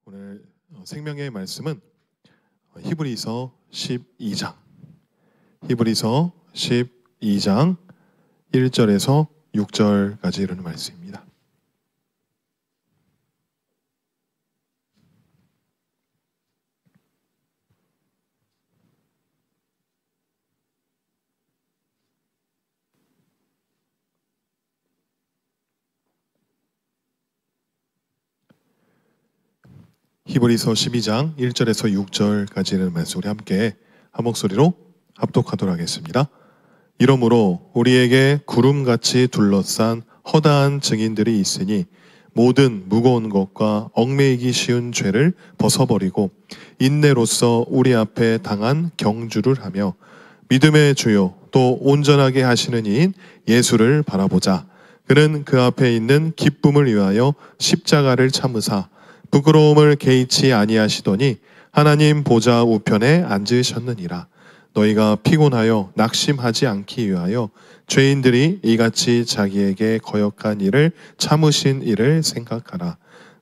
오늘 생명의 말씀은 히브리서 12장 1절에서 6절까지 이르는 말씀입니다. 히브리서 12장 1절에서 6절까지 이르는 말씀 우리 함께 한 목소리로 합독하도록 하겠습니다. 이러므로 우리에게 구름같이 둘러싼 허다한 증인들이 있으니 모든 무거운 것과 얽매이기 쉬운 죄를 벗어버리고 인내로써 우리 앞에 당한 경주를 하며 믿음의 주요 또 온전하게 하시는 이인 예수를 바라보자. 그는 그 앞에 있는 기쁨을 위하여 십자가를 참으사 부끄러움을 개의치 아니하시더니 하나님 보좌 우편에 앉으셨느니라. 너희가 피곤하여 낙심하지 않기 위하여 죄인들이 이같이 자기에게 거역한 일을 참으신 일을 생각하라.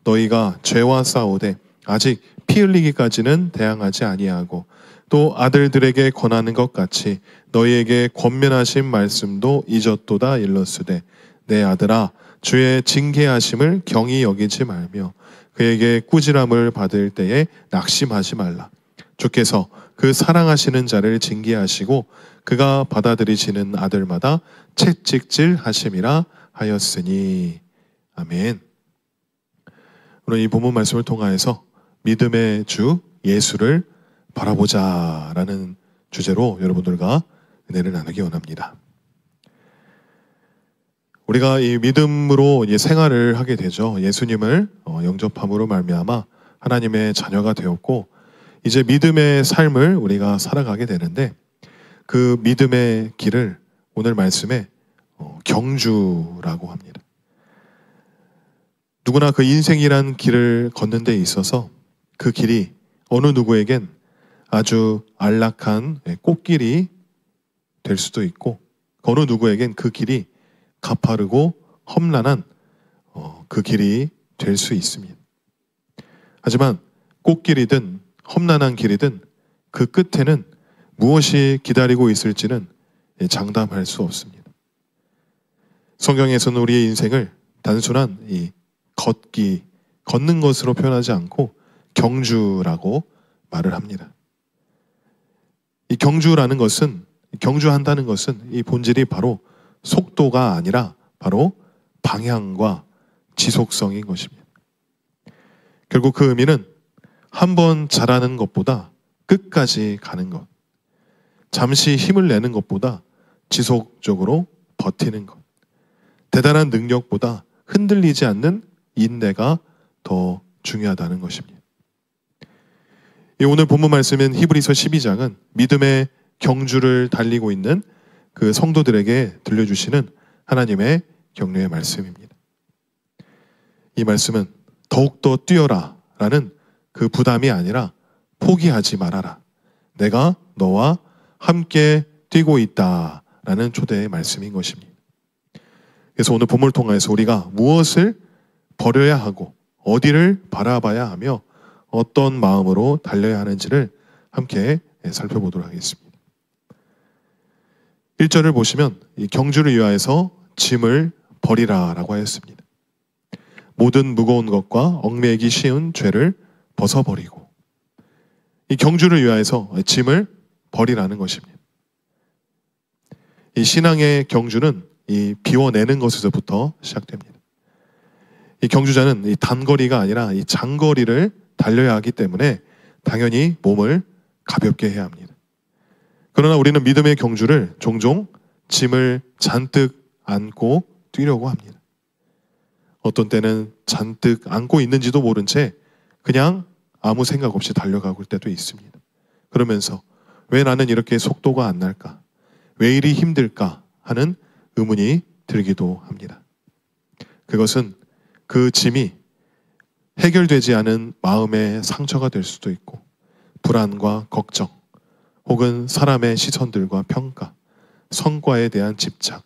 너희가 죄와 싸우되 아직 피 흘리기까지는 대항하지 아니하고 또 아들들에게 권하는 것 같이 너희에게 권면하신 말씀도 잊었도다 일렀으되 내 아들아 주의 징계하심을 경히 여기지 말며 그에게 꾸지람을 받을 때에 낙심하지 말라. 주께서 그 사랑하시는 자를 징계하시고 그가 받아들이시는 아들마다 채찍질 하심이라 하였으니. 아멘. 오늘 이 본문 말씀을 통하여서 믿음의 주 예수를 바라보자 라는 주제로 여러분들과 은혜를 나누기 원합니다. 우리가 이 믿음으로 생활을 하게 되죠. 예수님을 영접함으로 말미암아 하나님의 자녀가 되었고 이제 믿음의 삶을 우리가 살아가게 되는데 그 믿음의 길을 오늘 말씀에 경주라고 합니다. 누구나 그 인생이란 길을 걷는 데 있어서 그 길이 어느 누구에겐 아주 안락한 꽃길이 될 수도 있고 어느 누구에겐 그 길이 가파르고 험난한 그 길이 될 수 있습니다. 하지만 꽃길이든 험난한 길이든 그 끝에는 무엇이 기다리고 있을지는 장담할 수 없습니다. 성경에서는 우리의 인생을 단순한 이 걷는 것으로 표현하지 않고 경주라고 말을 합니다. 이 경주라는 것은, 경주한다는 것은 이 본질이 바로 속도가 아니라 바로 방향과 지속성인 것입니다. 결국 그 의미는 한 번 잘하는 것보다 끝까지 가는 것, 잠시 힘을 내는 것보다 지속적으로 버티는 것, 대단한 능력보다 흔들리지 않는 인내가 더 중요하다는 것입니다. 오늘 본문 말씀인 히브리서 12장은 믿음의 경주를 달리고 있는 그 성도들에게 들려주시는 하나님의 격려의 말씀입니다. 이 말씀은 더욱더 뛰어라 라는 그 부담이 아니라 포기하지 말아라. 내가 너와 함께 뛰고 있다 라는 초대의 말씀인 것입니다. 그래서 오늘 본문을 통해서 우리가 무엇을 버려야 하고 어디를 바라봐야 하며 어떤 마음으로 달려야 하는지를 함께 살펴보도록 하겠습니다. 1절을 보시면 이 경주를 위하여서 짐을 버리라 라고 하였습니다. 모든 무거운 것과 얽매이기 쉬운 죄를 벗어버리고 이 경주를 위하여서 짐을 버리라는 것입니다. 이 신앙의 경주는 이 비워내는 것에서부터 시작됩니다. 이 경주자는 이 단거리가 아니라 이 장거리를 달려야 하기 때문에 당연히 몸을 가볍게 해야 합니다. 그러나 우리는 믿음의 경주를 종종 짐을 잔뜩 안고 뛰려고 합니다. 어떤 때는 잔뜩 안고 있는지도 모른 채 그냥 아무 생각 없이 달려가고 때도 있습니다. 그러면서 왜 나는 이렇게 속도가 안 날까? 왜 이리 힘들까? 하는 의문이 들기도 합니다. 그것은 그 짐이 해결되지 않은 마음의 상처가 될 수도 있고 불안과 걱정 혹은 사람의 시선들과 평가, 성과에 대한 집착,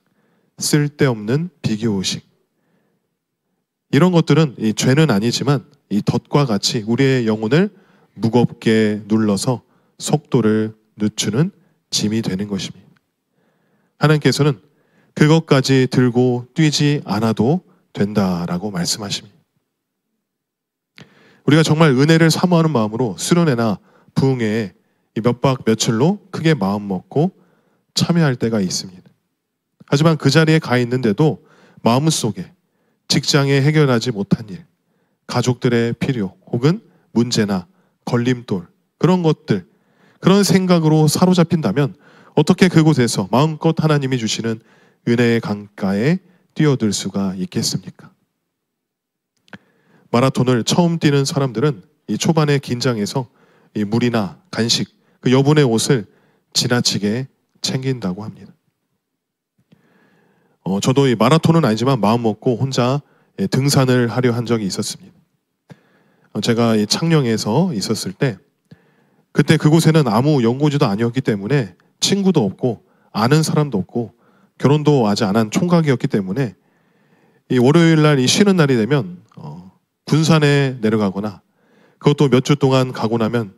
쓸데없는 비교의식 이런 것들은 이 죄는 아니지만 이 덫과 같이 우리의 영혼을 무겁게 눌러서 속도를 늦추는 짐이 되는 것입니다. 하나님께서는 그것까지 들고 뛰지 않아도 된다라고 말씀하십니다. 우리가 정말 은혜를 사모하는 마음으로 수련회나 부흥회에 몇 박 며칠로 크게 마음 먹고 참여할 때가 있습니다. 하지만 그 자리에 가 있는데도 마음속에 직장에 해결하지 못한 일, 가족들의 필요 혹은 문제나 걸림돌, 그런 것들, 그런 생각으로 사로잡힌다면 어떻게 그곳에서 마음껏 하나님이 주시는 은혜의 강가에 뛰어들 수가 있겠습니까? 마라톤을 처음 뛰는 사람들은 이 초반에 긴장해서 이 물이나 간식, 그 여분의 옷을 지나치게 챙긴다고 합니다. 저도 이 마라톤은 아니지만 마음 먹고 혼자 등산을 하려 한 적이 있었습니다. 제가 이 창녕에서 있었을 때 그때 그곳에는 아무 연고지도 아니었기 때문에 친구도 없고 아는 사람도 없고 결혼도 아직 안 한 총각이었기 때문에 이 월요일 날 이 쉬는 날이 되면 군산에 내려가거나 그것도 몇 주 동안 가고 나면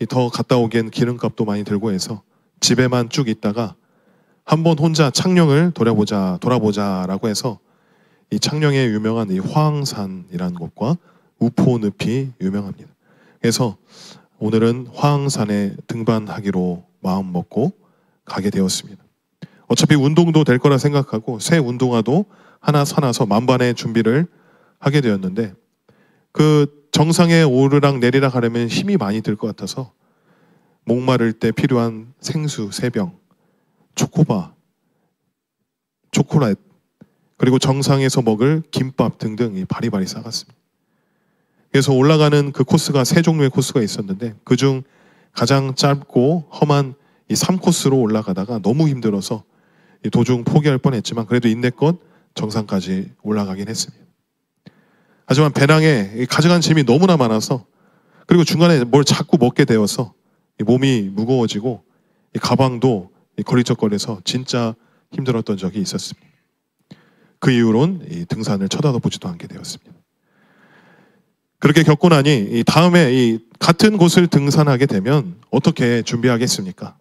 더 갔다 오기엔 기름값도 많이 들고 해서 집에만 쭉 있다가 한번 혼자 창녕을 돌아보자라고 해서 이 창녕에 유명한 이 화항산이라는 곳과 우포늪이 유명합니다. 그래서 오늘은 화항산에 등반하기로 마음 먹고 가게 되었습니다. 어차피 운동도 될 거라 생각하고 새 운동화도 하나 사놔서 만반의 준비를 하게 되었는데 그 정상에 오르락 내리락 하려면 힘이 많이 들 것 같아서 목마를 때 필요한 생수 3병, 초코바, 초콜릿, 그리고 정상에서 먹을 김밥 등등 바리바리 싸갔습니다. 그래서 올라가는 그 코스가 3종류의 코스가 있었는데 그중 가장 짧고 험한 이 3코스로 올라가다가 너무 힘들어서 도중 포기할 뻔했지만 그래도 인내껏 정상까지 올라가긴 했습니다. 하지만 배낭에 가져간 짐이 너무나 많아서 그리고 중간에 뭘 자꾸 먹게 되어서 몸이 무거워지고 가방도 거리적거려서 진짜 힘들었던 적이 있었습니다. 그 이후로는 등산을 쳐다도 보지도 않게 되었습니다. 그렇게 겪고 나니 다음에 같은 곳을 등산하게 되면 어떻게 준비하겠습니까?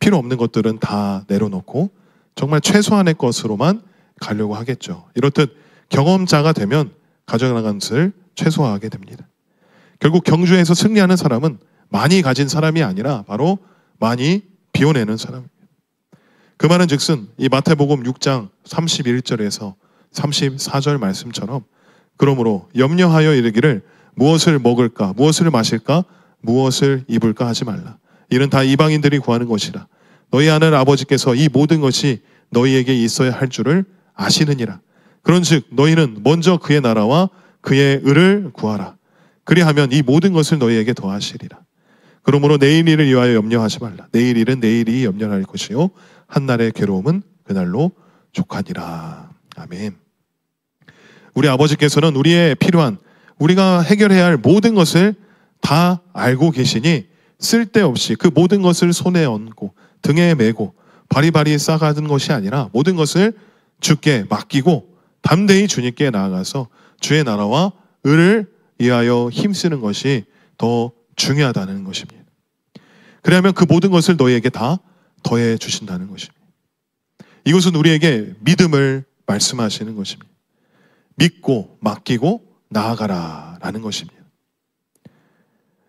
필요 없는 것들은 다 내려놓고 정말 최소한의 것으로만 가려고 하겠죠. 이렇듯 경험자가 되면 가져나간 것을 최소화하게 됩니다. 결국 경주에서 승리하는 사람은 많이 가진 사람이 아니라 바로 많이 비워내는 사람입니다. 그 말은 즉슨 이 마태복음 6장 31절에서 34절 말씀처럼 그러므로 염려하여 이르기를 무엇을 먹을까, 무엇을 마실까, 무엇을 입을까 하지 말라. 이는 다 이방인들이 구하는 것이라. 너희 하늘 아버지께서 이 모든 것이 너희에게 있어야 할 줄을 아시느니라. 그런즉 너희는 먼저 그의 나라와 그의 의를 구하라. 그리하면 이 모든 것을 너희에게 더하시리라. 그러므로 내일 일을 위하여 염려하지 말라. 내일 일은 내일이 염려할 것이요 한날의 괴로움은 그날로 족하니라. 아멘. 우리 아버지께서는 우리의 필요한, 우리가 해결해야 할 모든 것을 다 알고 계시니 쓸데없이 그 모든 것을 손에 얹고 등에 메고 바리바리 싸가는 것이 아니라 모든 것을 주께 맡기고 담대히 주님께 나아가서 주의 나라와 의를 위하여 힘쓰는 것이 더 중요하다는 것입니다. 그러면 그 모든 것을 너희에게 다 더해 주신다는 것입니다. 이것은 우리에게 믿음을 말씀하시는 것입니다. 믿고 맡기고 나아가라 라는 것입니다.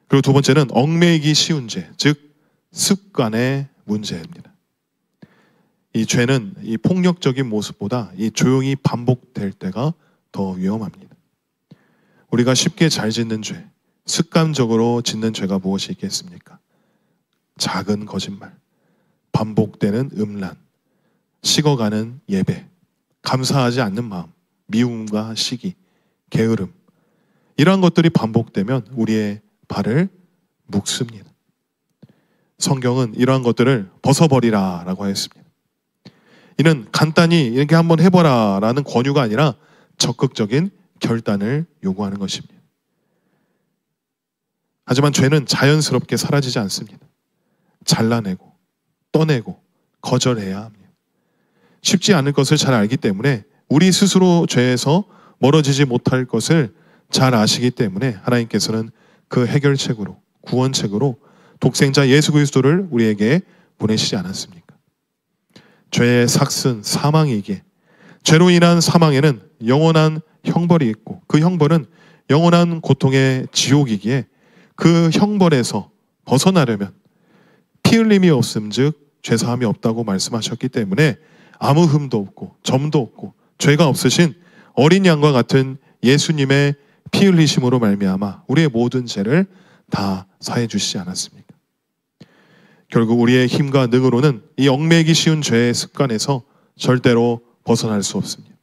그리고 두 번째는 얽매이기 쉬운 죄, 즉 습관의 문제입니다. 이 죄는 이 폭력적인 모습보다 이 조용히 반복될 때가 더 위험합니다. 우리가 쉽게 잘 짓는 죄, 습관적으로 짓는 죄가 무엇이 있겠습니까? 작은 거짓말, 반복되는 음란, 식어가는 예배, 감사하지 않는 마음, 미움과 시기, 게으름, 이러한 것들이 반복되면 우리의 발을 묶습니다. 성경은 이러한 것들을 벗어버리라 라고 하였습니다. 이는 간단히 이렇게 한번 해보라 라는 권유가 아니라 적극적인 결단을 요구하는 것입니다. 하지만 죄는 자연스럽게 사라지지 않습니다. 잘라내고 떠내고 거절해야 합니다. 쉽지 않을 것을 잘 알기 때문에 우리 스스로 죄에서 멀어지지 못할 것을 잘 아시기 때문에 하나님께서는 그 해결책으로, 구원책으로 독생자 예수 그리스도를 우리에게 보내시지 않았습니까? 죄의 삭슨 사망이기에, 죄로 인한 사망에는 영원한 형벌이 있고 그 형벌은 영원한 고통의 지옥이기에 그 형벌에서 벗어나려면 피 흘림이 없음즉 죄사함이 없다고 말씀하셨기 때문에 아무 흠도 없고 점도 없고 죄가 없으신 어린 양과 같은 예수님의 피 흘리심으로 말미암아 우리의 모든 죄를 다 사해 주시지 않았습니까? 결국 우리의 힘과 능으로는 이 얽매이기 쉬운 죄의 습관에서 절대로 벗어날 수 없습니다.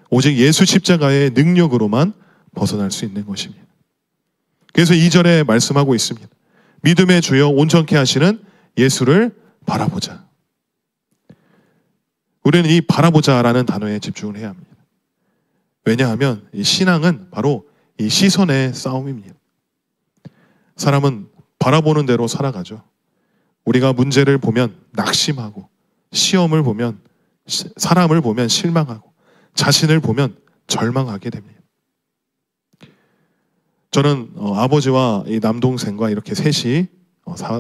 오직 예수 십자가의 능력으로만 벗어날 수 있는 것입니다. 그래서 2절에 말씀하고 있습니다. 믿음의 주여 온전케 하시는 예수를 바라보자. 우리는 이 바라보자라는 단어에 집중을 해야 합니다. 왜냐하면 이 신앙은 바로 이 시선의 싸움입니다. 사람은 바라보는 대로 살아가죠. 우리가 문제를 보면 낙심하고, 시험을 보면, 사람을 보면 실망하고, 자신을 보면 절망하게 됩니다. 저는 아버지와 이 남동생과 이렇게 셋이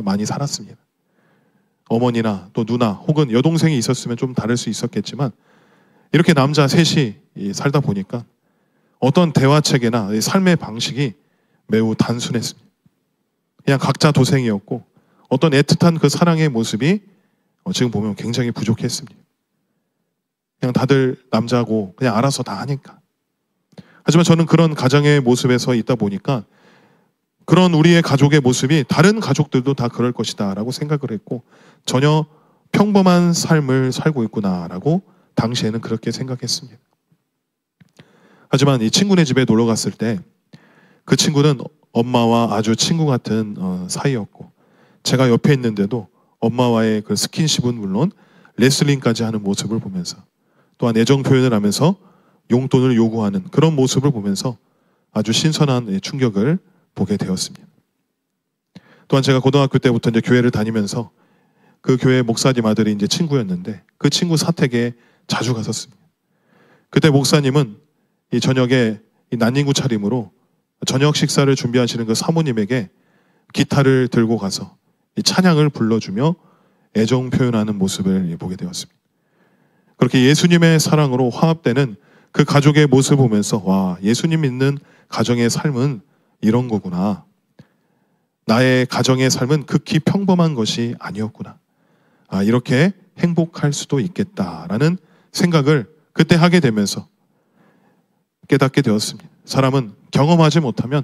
많이 살았습니다. 어머니나 또 누나 혹은 여동생이 있었으면 좀 다를 수 있었겠지만 이렇게 남자 셋이 살다 보니까 어떤 대화체계나 삶의 방식이 매우 단순했습니다. 그냥 각자 도생이었고 어떤 애틋한 그 사랑의 모습이 지금 보면 굉장히 부족했습니다. 그냥 다들 남자고 그냥 알아서 다 하니까. 하지만 저는 그런 가정의 모습에서 있다 보니까 그런 우리의 가족의 모습이 다른 가족들도 다 그럴 것이다 라고 생각을 했고 전혀 평범한 삶을 살고 있구나 라고 당시에는 그렇게 생각했습니다. 하지만 이 친구네 집에 놀러 갔을 때 그 친구는 엄마와 아주 친구 같은 사이였고 제가 옆에 있는데도 엄마와의 그 스킨십은 물론 레슬링까지 하는 모습을 보면서 또한 애정 표현을 하면서 용돈을 요구하는 그런 모습을 보면서 아주 신선한 충격을 보게 되었습니다. 또한 제가 고등학교 때부터 이제 교회를 다니면서 그 교회 목사님 아들이 이제 친구였는데 그 친구 사택에 자주 갔었습니다. 그때 목사님은 이 저녁에 이 난닝구 차림으로 저녁 식사를 준비하시는 그 사모님에게 기타를 들고 가서 이 찬양을 불러주며 애정 표현하는 모습을 보게 되었습니다. 그렇게 예수님의 사랑으로 화합되는 그 가족의 모습을 보면서 와, 예수님 믿는 가정의 삶은 이런 거구나. 나의 가정의 삶은 극히 평범한 것이 아니었구나. 아, 이렇게 행복할 수도 있겠다라는 생각을 그때 하게 되면서 깨닫게 되었습니다. 사람은 경험하지 못하면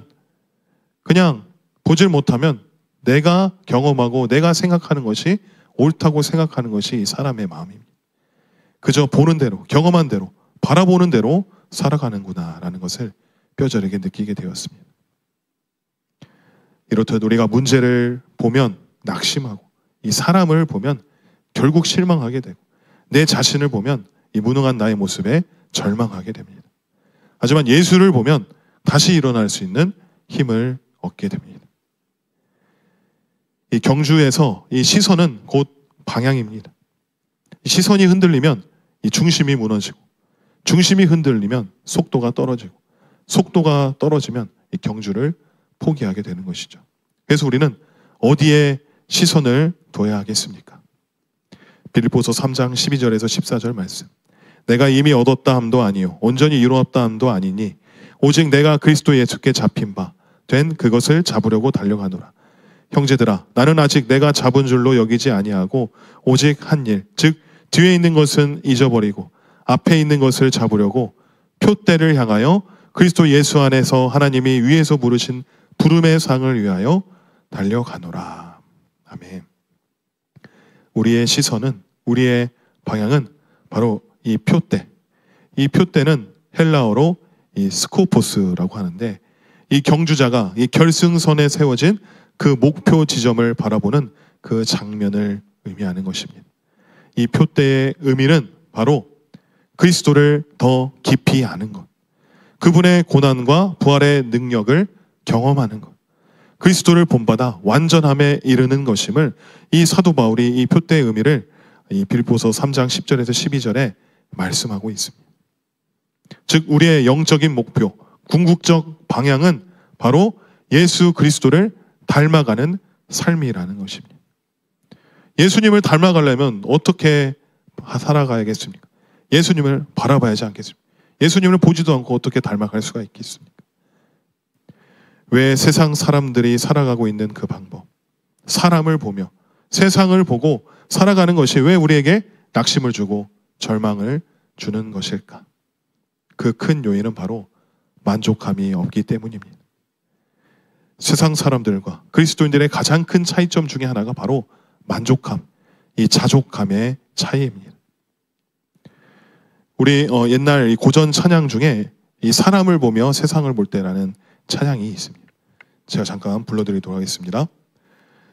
그냥 보질 못하면 내가 경험하고 내가 생각하는 것이 옳다고 생각하는 것이 이 사람의 마음입니다. 그저 보는 대로, 경험한 대로, 바라보는 대로 살아가는구나 라는 것을 뼈저리게 느끼게 되었습니다. 이렇듯 우리가 문제를 보면 낙심하고 이 사람을 보면 결국 실망하게 되고 내 자신을 보면 이 무능한 나의 모습에 절망하게 됩니다. 하지만 예수를 보면 다시 일어날 수 있는 힘을 얻게 됩니다. 이 경주에서 이 시선은 곧 방향입니다. 이 시선이 흔들리면 이 중심이 무너지고 중심이 흔들리면 속도가 떨어지고 속도가 떨어지면 이 경주를 포기하게 되는 것이죠. 그래서 우리는 어디에 시선을 둬야 하겠습니까? 빌립보서 3장 12절에서 14절 말씀. 내가 이미 얻었다 함도 아니요 온전히 이루었다 함도 아니니 오직 내가 그리스도 예수께 잡힌 바 된 그것을 잡으려고 달려가노라. 형제들아 나는 아직 내가 잡은 줄로 여기지 아니하고 오직 한 일 즉 뒤에 있는 것은 잊어버리고 앞에 있는 것을 잡으려고 표대를 향하여 그리스도 예수 안에서 하나님이 위에서 부르신 부름의 상을 위하여 달려가노라. 아멘. 우리의 시선은 우리의 방향은 바로 이 표대. 이 표대는 헬라어로 이 스코포스라고 하는데 이 경주자가 이 결승선에 세워진 그 목표 지점을 바라보는 그 장면을 의미하는 것입니다. 이 표대의 의미는 바로 그리스도를 더 깊이 아는 것, 그분의 고난과 부활의 능력을 경험하는 것, 그리스도를 본받아 완전함에 이르는 것임을 이 사도 바울이 이 표대의 의미를 이 빌립보서 3장 10절에서 12절에 말씀하고 있습니다. 즉 우리의 영적인 목표, 궁극적 방향은 바로 예수 그리스도를 닮아가는 삶이라는 것입니다. 예수님을 닮아가려면 어떻게 살아가야겠습니까? 예수님을 바라봐야지 않겠습니까? 예수님을 보지도 않고 어떻게 닮아갈 수가 있겠습니까? 왜 세상 사람들이 살아가고 있는 그 방법, 사람을 보며 세상을 보고 살아가는 것이 왜 우리에게 낙심을 주고 절망을 주는 것일까? 그 큰 요인은 바로 만족감이 없기 때문입니다. 세상 사람들과 그리스도인들의 가장 큰 차이점 중에 하나가 바로 만족감, 이 자족감의 차이입니다. 우리 옛날 고전 찬양 중에 이 사람을 보며 세상을 볼 때라는 찬양이 있습니다. 제가 잠깐 불러드리도록 하겠습니다.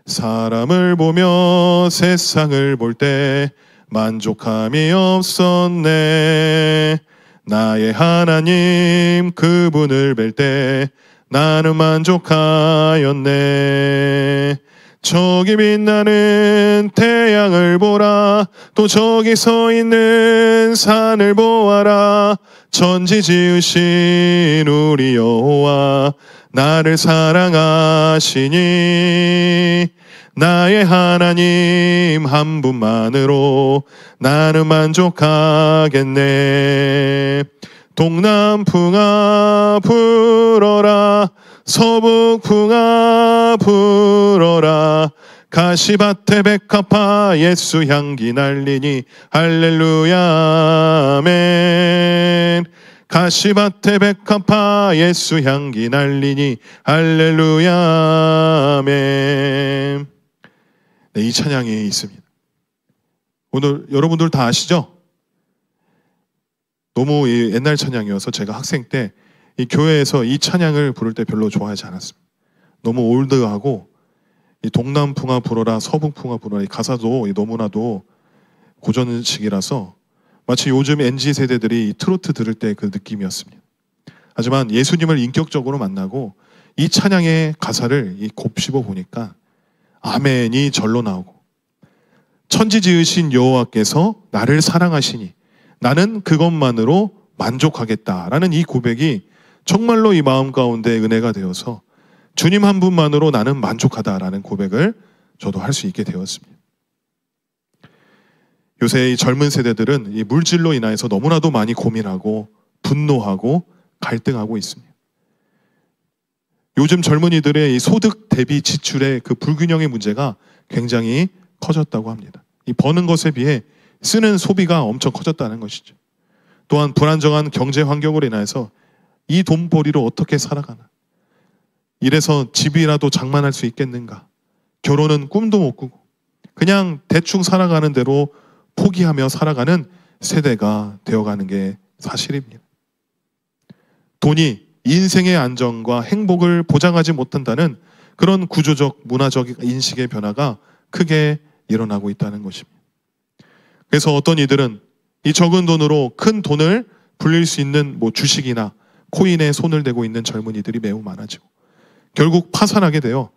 사람을 보며 세상을 볼 때 만족함이 없었네. 나의 하나님 그분을 뵐 때 나는 만족하였네. 저기 빛나는 태양을 보라. 또 저기 서 있는 산을 보아라. 천지 지으신 우리 여호와 나를 사랑하시니 나의 하나님 한 분만으로 나는 만족하겠네. 동남풍아 불어라. 서북풍아 불어라. 가시밭에 백합화 예수 향기 날리니 할렐루야 아멘. 가시밭에 백합화 예수 향기 날리니 할렐루야 아멘. 네, 이 찬양이 있습니다. 오늘 여러분들 다 아시죠? 너무 옛날 찬양이어서 제가 학생 때 이 교회에서 이 찬양을 부를 때 별로 좋아하지 않았습니다. 너무 올드하고 이 동남풍아 불어라 서북풍아 불어라 이 가사도 너무나도 고전식이라서 마치 요즘 MZ 세대들이 트로트 들을 때 그 느낌이었습니다. 하지만 예수님을 인격적으로 만나고 이 찬양의 가사를 곱씹어 보니까 아멘이 절로 나오고 천지 지으신 여호와께서 나를 사랑하시니 나는 그것만으로 만족하겠다라는 이 고백이 정말로 이 마음 가운데 은혜가 되어서 주님 한 분만으로 나는 만족하다라는 고백을 저도 할 수 있게 되었습니다. 요새 이 젊은 세대들은 이 물질로 인하여서 너무나도 많이 고민하고 분노하고 갈등하고 있습니다. 요즘 젊은이들의 이 소득 대비 지출의 그 불균형의 문제가 굉장히 커졌다고 합니다. 이 버는 것에 비해 쓰는 소비가 엄청 커졌다는 것이죠. 또한 불안정한 경제 환경으로 인해서 이 돈벌이로 어떻게 살아가나? 이래서 집이라도 장만할 수 있겠는가? 결혼은 꿈도 못 꾸고 그냥 대충 살아가는 대로 포기하며 살아가는 세대가 되어가는 게 사실입니다. 돈이 인생의 안정과 행복을 보장하지 못한다는 그런 구조적, 문화적 인식의 변화가 크게 일어나고 있다는 것입니다. 그래서 어떤 이들은 이 적은 돈으로 큰 돈을 불릴 수 있는 주식이나 코인에 손을 대고 있는 젊은이들이 매우 많아지고 결국 파산하게 되어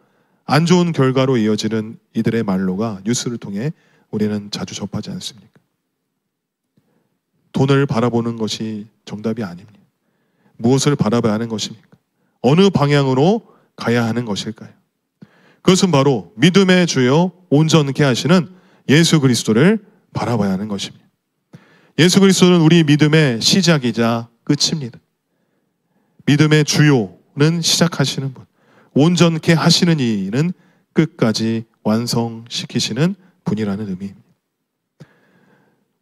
안 좋은 결과로 이어지는 이들의 말로가 뉴스를 통해 우리는 자주 접하지 않습니까? 돈을 바라보는 것이 정답이 아닙니다. 무엇을 바라봐야 하는 것입니까? 어느 방향으로 가야 하는 것일까요? 그것은 바로 믿음의 주요 온전케 하시는 예수 그리스도를 바라봐야 하는 것입니다. 예수 그리스도는 우리 믿음의 시작이자 끝입니다. 믿음의 주요는 시작하시는 분, 온전케 하시는 이는 끝까지 완성시키시는 분이라는 의미입니다.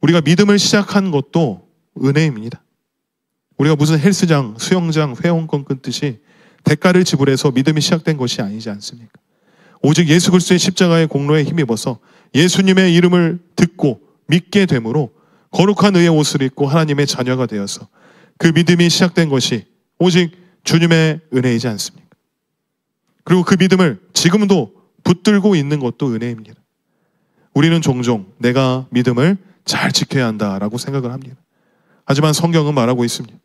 우리가 믿음을 시작한 것도 은혜입니다. 우리가 무슨 헬스장, 수영장, 회원권 끊듯이 대가를 지불해서 믿음이 시작된 것이 아니지 않습니까? 오직 예수 그리스도의 십자가의 공로에 힘입어서 예수님의 이름을 듣고 믿게 되므로 거룩한 의의 옷을 입고 하나님의 자녀가 되어서 그 믿음이 시작된 것이 오직 주님의 은혜이지 않습니까? 그리고 그 믿음을 지금도 붙들고 있는 것도 은혜입니다. 우리는 종종 내가 믿음을 잘 지켜야 한다라고 생각을 합니다. 하지만 성경은 말하고 있습니다.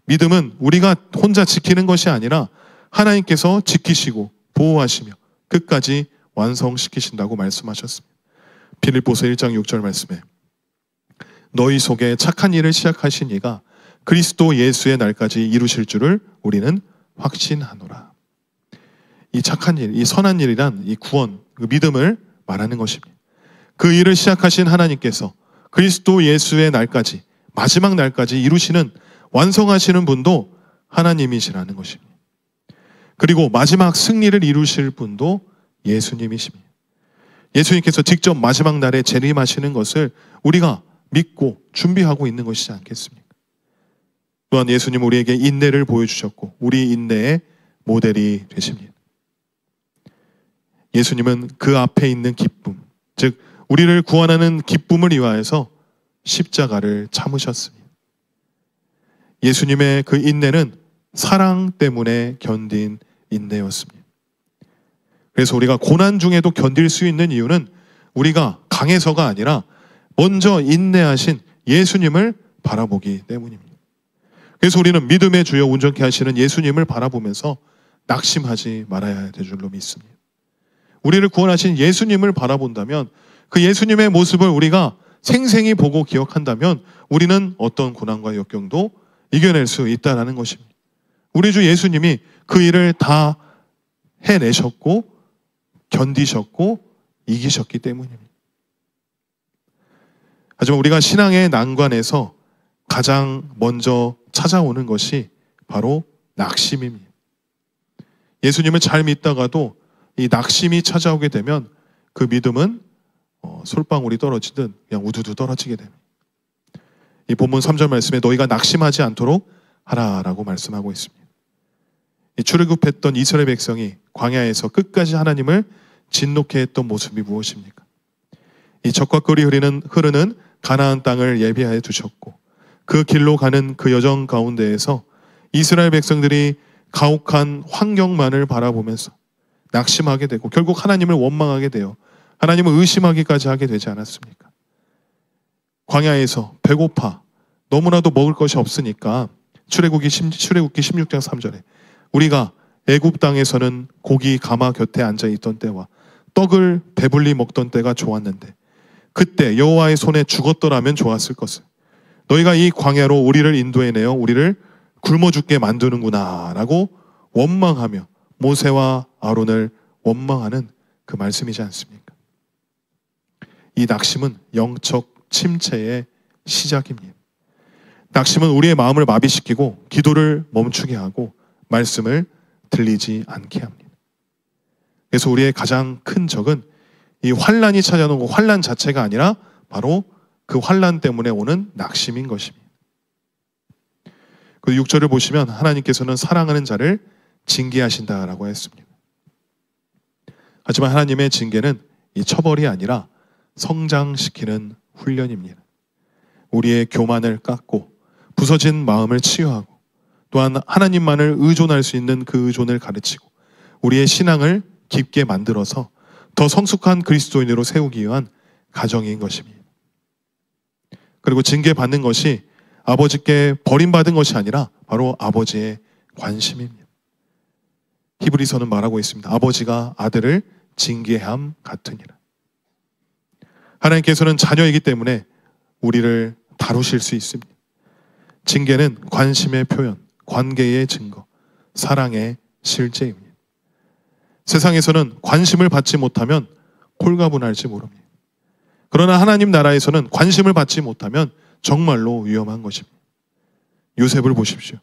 믿음은 우리가 혼자 지키는 것이 아니라 하나님께서 지키시고 보호하시며 끝까지 완성시키신다고 말씀하셨습니다. 빌립보서 1장 6절 말씀에 너희 속에 착한 일을 시작하신 이가 그리스도 예수의 날까지 이루실 줄을 우리는 확신하노라. 이 착한 일, 이 선한 일이란 이 구원, 그 믿음을 말하는 것입니다. 그 일을 시작하신 하나님께서 그리스도 예수의 날까지, 마지막 날까지 이루시는, 완성하시는 분도 하나님이시라는 것입니다. 그리고 마지막 승리를 이루실 분도 예수님이십니다. 예수님께서 직접 마지막 날에 재림하시는 것을 우리가 믿고 준비하고 있는 것이지 않겠습니까? 또한 예수님 우리에게 인내를 보여주셨고 우리 인내의 모델이 되십니다. 예수님은 그 앞에 있는 기쁨, 즉 우리를 구원하는 기쁨을 위하여서 십자가를 참으셨습니다. 예수님의 그 인내는 사랑 때문에 견딘 인내였습니다. 그래서 우리가 고난 중에도 견딜 수 있는 이유는 우리가 강해서가 아니라 먼저 인내하신 예수님을 바라보기 때문입니다. 그래서 우리는 믿음의 주여 온전케 하시는 예수님을 바라보면서 낙심하지 말아야 될 줄로 믿습니다. 우리를 구원하신 예수님을 바라본다면, 그 예수님의 모습을 우리가 생생히 보고 기억한다면 우리는 어떤 고난과 역경도 이겨낼 수 있다는 것입니다. 우리 주 예수님이 그 일을 다 해내셨고 견디셨고 이기셨기 때문입니다. 하지만 우리가 신앙의 난관에서 가장 먼저 찾아오는 것이 바로 낙심입니다. 예수님을 잘 믿다가도 이 낙심이 찾아오게 되면 그 믿음은 솔방울이 떨어지듯 그냥 우두두 떨어지게 됩니다. 이 본문 3절 말씀에 너희가 낙심하지 않도록 하라라고 말씀하고 있습니다. 이 출애굽했던 이스라엘 백성이 광야에서 끝까지 하나님을 진노케 했던 모습이 무엇입니까? 이 적과 꿀이 흐르는 가나안 땅을 예비하여 두셨고 그 길로 가는 그 여정 가운데에서 이스라엘 백성들이 가혹한 환경만을 바라보면서 낙심하게 되고 결국 하나님을 원망하게 되어 하나님을 의심하기까지 하게 되지 않았습니까? 광야에서 배고파 너무나도 먹을 것이 없으니까 출애굽기 16장 3절에 우리가 애굽 땅에서는 고기 가마 곁에 앉아 있던 때와 떡을 배불리 먹던 때가 좋았는데 그때 여호와의 손에 죽었더라면 좋았을 것을 너희가 이 광야로 우리를 인도해내어 우리를 굶어 죽게 만드는구나 라고 원망하며 모세와 아론을 원망하는 그 말씀이지 않습니까? 이 낙심은 영적 침체의 시작입니다. 낙심은 우리의 마음을 마비시키고 기도를 멈추게 하고 말씀을 들리지 않게 합니다. 그래서 우리의 가장 큰 적은 이 환난이 찾아오는 환난 자체가 아니라 바로 그 환난 때문에 오는 낙심인 것입니다. 그 6절을 보시면 하나님께서는 사랑하는 자를 징계하신다라고 했습니다. 하지만 하나님의 징계는 이 처벌이 아니라 성장시키는 훈련입니다. 우리의 교만을 깎고 부서진 마음을 치유하고 또한 하나님만을 의존할 수 있는 그 의존을 가르치고 우리의 신앙을 깊게 만들어서 더 성숙한 그리스도인으로 세우기 위한 과정인 것입니다. 그리고 징계받는 것이 아버지께 버림받은 것이 아니라 바로 아버지의 관심입니다. 히브리서는 말하고 있습니다. 아버지가 아들을 징계함 같으니라. 하나님께서는 자녀이기 때문에 우리를 다루실 수 있습니다. 징계는 관심의 표현, 관계의 증거, 사랑의 실제입니다. 세상에서는 관심을 받지 못하면 홀가분할지 모릅니다. 그러나 하나님 나라에서는 관심을 받지 못하면 정말로 위험한 것입니다. 요셉을 보십시오.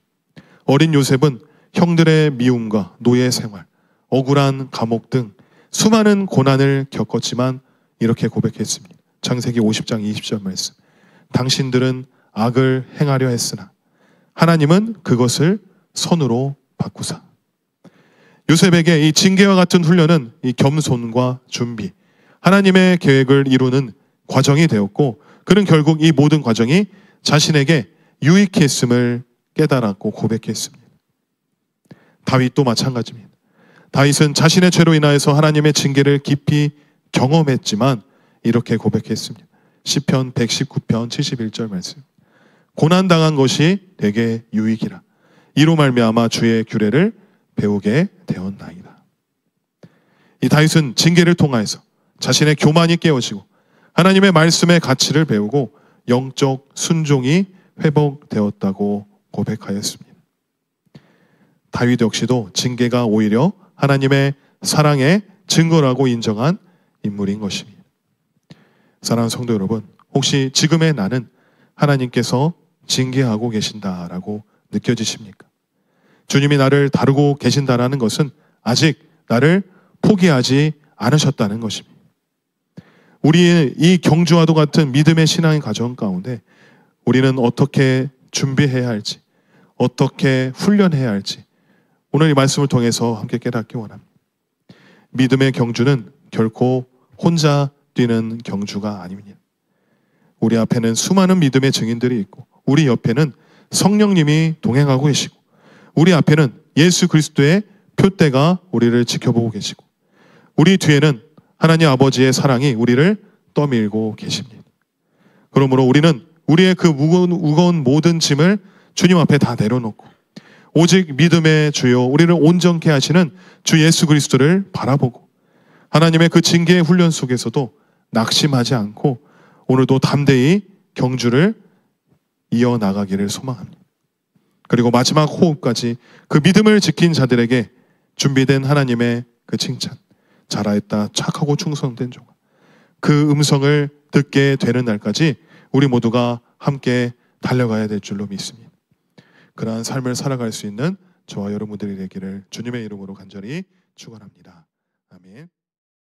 어린 요셉은 형들의 미움과 노예 생활, 억울한 감옥 등 수많은 고난을 겪었지만 이렇게 고백했습니다. 창세기 50장 20절 말씀. 당신들은 악을 행하려 했으나 하나님은 그것을 선으로 바꾸사. 요셉에게 이 징계와 같은 훈련은 이 겸손과 준비, 하나님의 계획을 이루는 과정이 되었고 그는 결국 이 모든 과정이 자신에게 유익했음을 깨달았고 고백했습니다. 다윗도 마찬가지입니다. 다윗은 자신의 죄로 인하여서 하나님의 징계를 깊이 경험했지만 이렇게 고백했습니다. 시편 119편 71절 말씀. 고난당한 것이 되게 유익이라. 이로 말미암아 주의 규례를 배우게 되었나이다. 이 다윗은 징계를 통하여서 자신의 교만이 깨어지고 하나님의 말씀의 가치를 배우고 영적 순종이 회복되었다고 고백하였습니다. 다윗 역시도 징계가 오히려 하나님의 사랑의 증거라고 인정한 인물인 것입니다. 사랑하는 성도 여러분, 혹시 지금의 나는 하나님께서 징계하고 계신다라고 느껴지십니까? 주님이 나를 다루고 계신다라는 것은 아직 나를 포기하지 않으셨다는 것입니다. 우리의 이 경주와도 같은 믿음의 신앙의 과정 가운데 우리는 어떻게 준비해야 할지, 어떻게 훈련해야 할지 오늘 이 말씀을 통해서 함께 깨닫기 원합니다. 믿음의 경주는 결코 혼자 뛰는 경주가 아닙니다. 우리 앞에는 수많은 믿음의 증인들이 있고 우리 옆에는 성령님이 동행하고 계시고 우리 앞에는 예수 그리스도의 표대가 우리를 지켜보고 계시고 우리 뒤에는 하나님 아버지의 사랑이 우리를 떠밀고 계십니다. 그러므로 우리는 우리의 그 무거운 모든 짐을 주님 앞에 다 내려놓고 오직 믿음의 주요 우리를 온전케 하시는 주 예수 그리스도를 바라보고 하나님의 그 징계의 훈련 속에서도 낙심하지 않고 오늘도 담대히 경주를 이어나가기를 소망합니다. 그리고 마지막 호흡까지 그 믿음을 지킨 자들에게 준비된 하나님의 그 칭찬, 잘하였다 착하고 충성된 종아, 그 음성을 듣게 되는 날까지 우리 모두가 함께 달려가야 될 줄로 믿습니다. 그러한 삶을 살아갈 수 있는 저와 여러분들이 되기를 주님의 이름으로 간절히 축원합니다. 아멘.